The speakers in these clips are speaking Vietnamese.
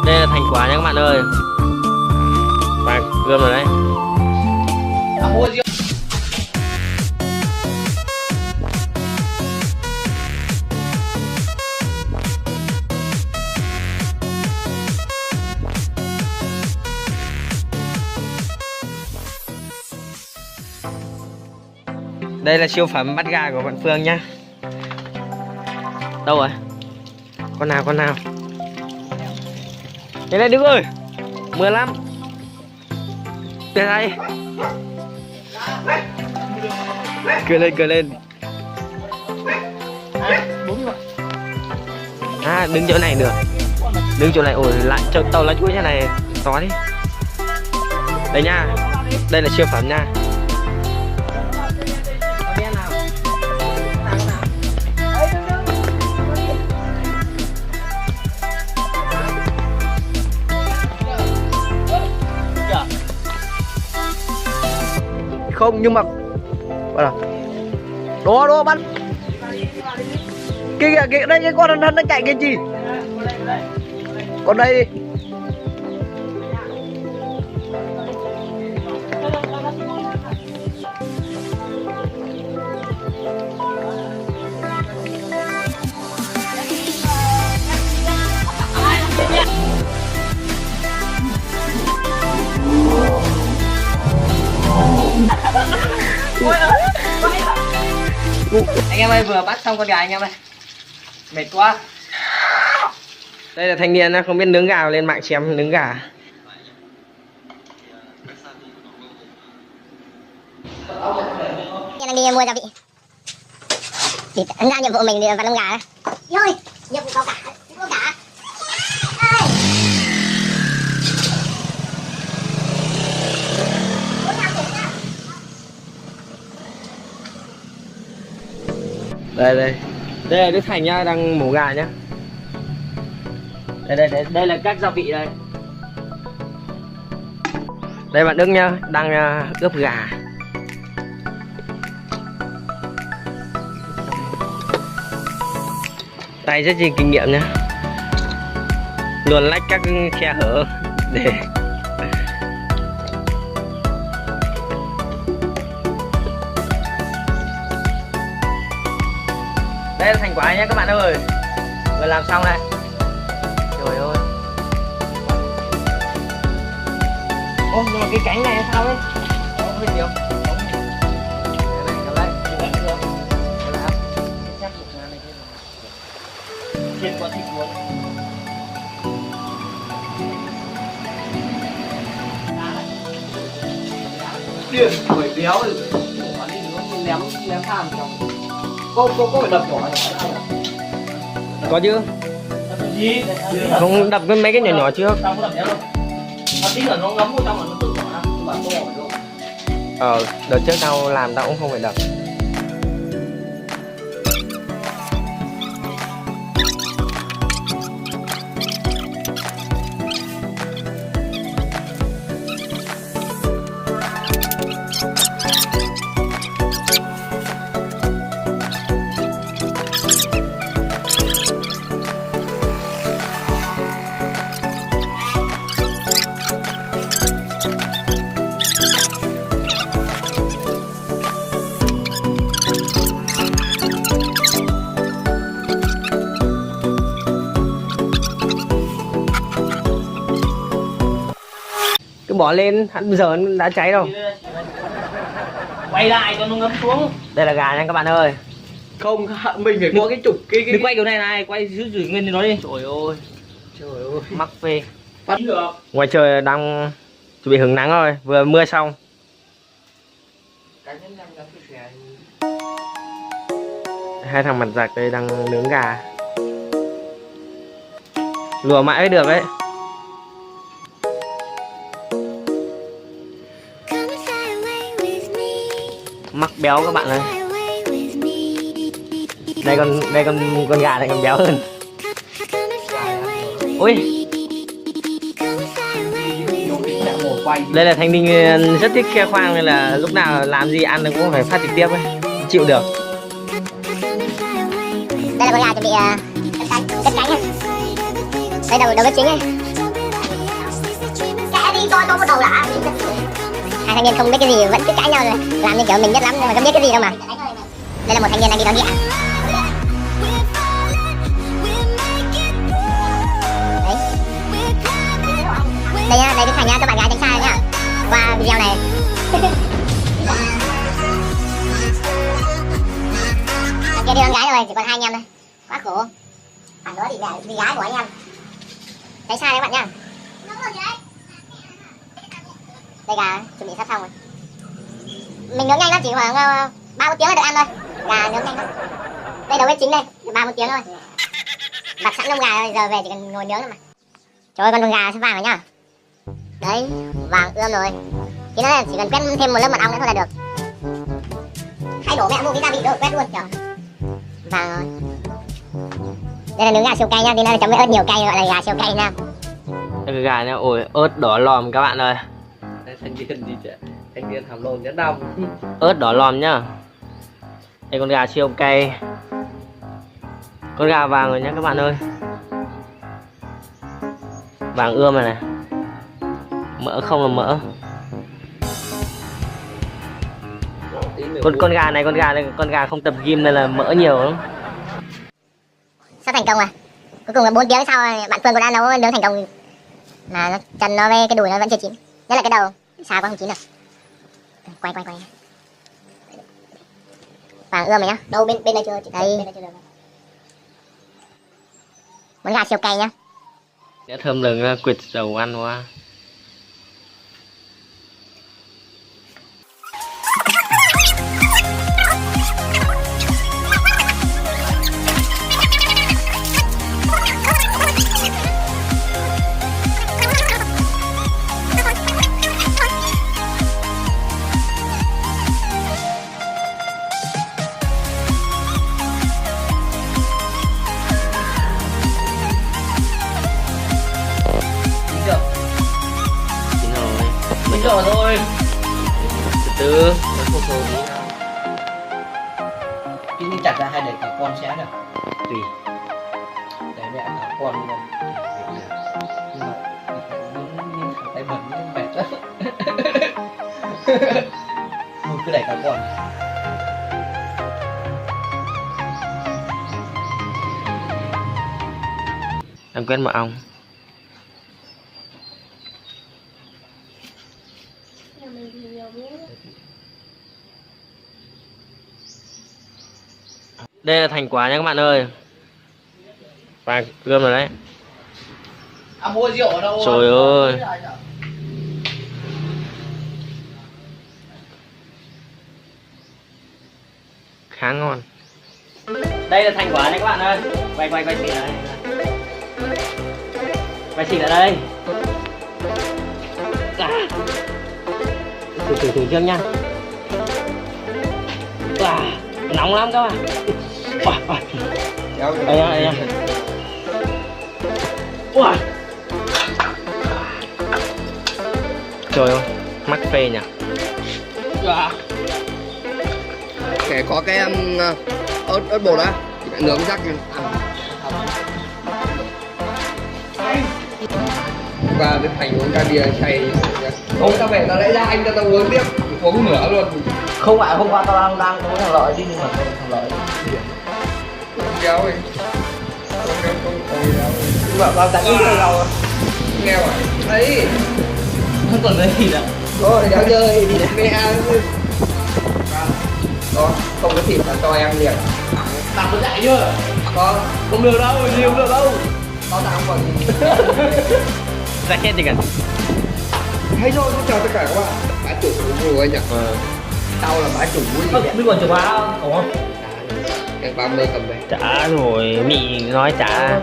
Đây là thành quả nha các bạn ơi. Và gươm rồi đấy. Đây là siêu phẩm bắt gà của bạn Phương nhá. Đâu rồi? Con nào con nào? Đây này Đức ơi, mưa lắm. Đây đây. Cười lên cười lên. À đứng chỗ này được. Đứng chỗ này ôi lại cho tàu lá chuối như này to đi. Đây nha. Đây là siêu phẩm nha. Không nhưng mà đó đó bắn kia kìa đây cái con nó chạy cái gì con đây đi. Anh em ơi, vừa bắt xong con gà anh em ơi, mệt quá. Đây là thanh niên nó không biết nướng gà, lên mạng xem nướng gà. Em đang đi mua gia vị thì ấn ra nhiệm vụ mình đi vào lông gà đấy. Thôi nhiệm vụ có cả Đây là Đức Thành nhá, đang mổ gà nhá. Đây là các gia vị đây. Đây bạn Đức nhá, đang ướp gà. Tay rất nhiều kinh nghiệm nhá, luôn lách các khe hở để đây là thành quả nhé các bạn ơi, vừa làm xong đây. Trời ơi. Ô nhưng mà cái cánh này sao đấy? Không biết nhiều. Trên quả thịt luôn. Điên tuổi béo rồi, ném than trong. Cô phải đập nhỏ lại à? Có chứ? Gì? Không đập cái mấy cái nhỏ nhỏ trước. Không đập đâu. Nó tí là nó ngấm vào trong là nó tự nhỏ ra, nhưng mà tô phải đâu. Đợt trước tao làm tao cũng không phải đập. Bỏ lên, bây giờ nó đã cháy đâu. Quay lại cho nó ngấm xuống. Đây là gà nha các bạn ơi. Không, mình phải có cái trục cái Đừng quay kiểu này này, quay giữ nguyên nó đi. Trời ơi, mắc phê. bắt được. Ngoài trời đang chuẩn bị hứng nắng rồi, vừa mưa xong. Hai thằng mặt giặc đây đang nướng gà. Lùa mãi mới được đấy. Mắc béo các bạn ơi. Đây con gà này còn béo hơn. Ui. Đây là Thanh Ninh rất thích khoe khoang nên là lúc nào làm gì ăn cũng phải phát trực tiếp ấy. Chịu được. Đây là con gà chuẩn bị cất cánh. Đây đầu bếp chính ấy. cho một đầu đã. Hai thanh niên không biết cái gì vẫn cứ cãi nhau rồi, làm như kiểu mình biết lắm nhưng mà không biết cái gì đâu mà. Đây là một thanh niên đang đi đón địa. Đấy. Đây nhá, đây cái Thành nhá, các bạn gái tránh xa nhá. Qua video này. Kia đi con gái rồi, chỉ còn 2 anh em thôi. Quá khổ. Bạn đó thì mẹ đi gái của anh em. Tránh xa đấy các bạn nhá. Đây gà chuẩn bị sắp xong rồi. Mình nướng nhanh lắm, chỉ khoảng 3-4 tiếng là được ăn thôi. Gà nướng nhanh lắm. Đây đầu bếp chính đây, 3-4 tiếng thôi. Đặt sẵn lông gà rồi, giờ về chỉ cần ngồi nướng thôi mà. Trời ơi, con lông gà sẽ vàng rồi nhá. Đấy, vàng ươm rồi. Tí nữa chỉ cần quét thêm một lớp mật ong nữa thôi là được. Hay đổ mẹ mua cái gia vị đâu quét luôn kìa. Vàng rồi. Đây là nướng gà siêu cay nha, tí nữa chấm với ớt nhiều cay gọi là gà siêu cay nha. Đây cái gà nha, ôi ớt đỏ lòm các bạn ơi. Đây thanh niên gì chứ? Thanh niên hàm lồn nhẫn đông. Ớt đỏ lòm nhá. Đây con gà siêu cay. Con gà vàng rồi nhá các bạn ơi. Vàng ươm này này. Mỡ không là mỡ. Con gà này, con gà không tập gym nên là mỡ nhiều lắm. Sắp thành công rồi. Cuối cùng là 4 tiếng sau bạn Phương cũng đã nấu nướng thành công. Mà nó, chân nó với cái đùi nó vẫn chưa chín. Nhất là cái đầu, xa quá không chín được. Quay. Vàng ươm này nhá. Đâu bên đây chưa? Đây. Món gà siêu cay nhá. Sẽ thơm lừng quệt dầu ăn quá. Rồi thôi. Từ từ nó không sôi tí nào. Cái như chặt ra hay để cả con xé được. Tùy. Để mẹ cả con luôn. Nhưng mà nhưng tay bẩn nhưng mệt lắm. Cứ đẩy cả con. Em quét mật ong. Đây là thành quả nha các bạn ơi. Và gươm rồi đấy. À mua rượu ở đâu? Trời ơi. Khá ngon. Đây là thành quả nha các bạn ơi. Quay xịt lại đây. Quay xịt lại đây. Thử trước nha. Nóng lắm các bạn. Đây nha. Trời ơi, mắc phê nhỉ. Kể có cái ớt bột á, nướng rắc và cái Thành uống ca bia chay. Không, tao về tao lấy ra anh cho tao uống tiếp, uống nửa luôn. Không phải hôm qua tao đang uống thằng Lợi đi nhưng mà thằng Lợi kéo đi. Nhưng mà tao đánh cái đâu nghe rồi. Đấy. Không còn cái gì đâu. Thôi kéo chơi đi mẹ. Đó, không có thịt là cho em liền. Tao có dạy chưa? Có. Không được đâu, nhiều được đâu. Tao không còn gì. Ra chết gì cả. Hay rồi, xin chào tất cả các bạn. Bá chủ vui anh nhỉ? Tao là bá chủ vui gì? Biết còn chụp áo không không? Em 30 cầm đây. Chả rồi, Mị nói chả.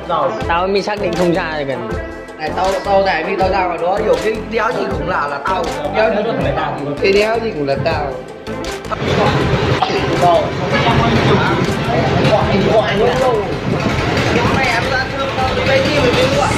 Tao Mị xác định không ra rồi gần. Này tao này vì tao ra ngoài đó hiểu cái đéo gì cũng là tao. Đéo gì cũng là tao. Cái đéo gì cũng là tao. Gọi nữa. Mẹ em ra thương tao cái gì mà biết gọi.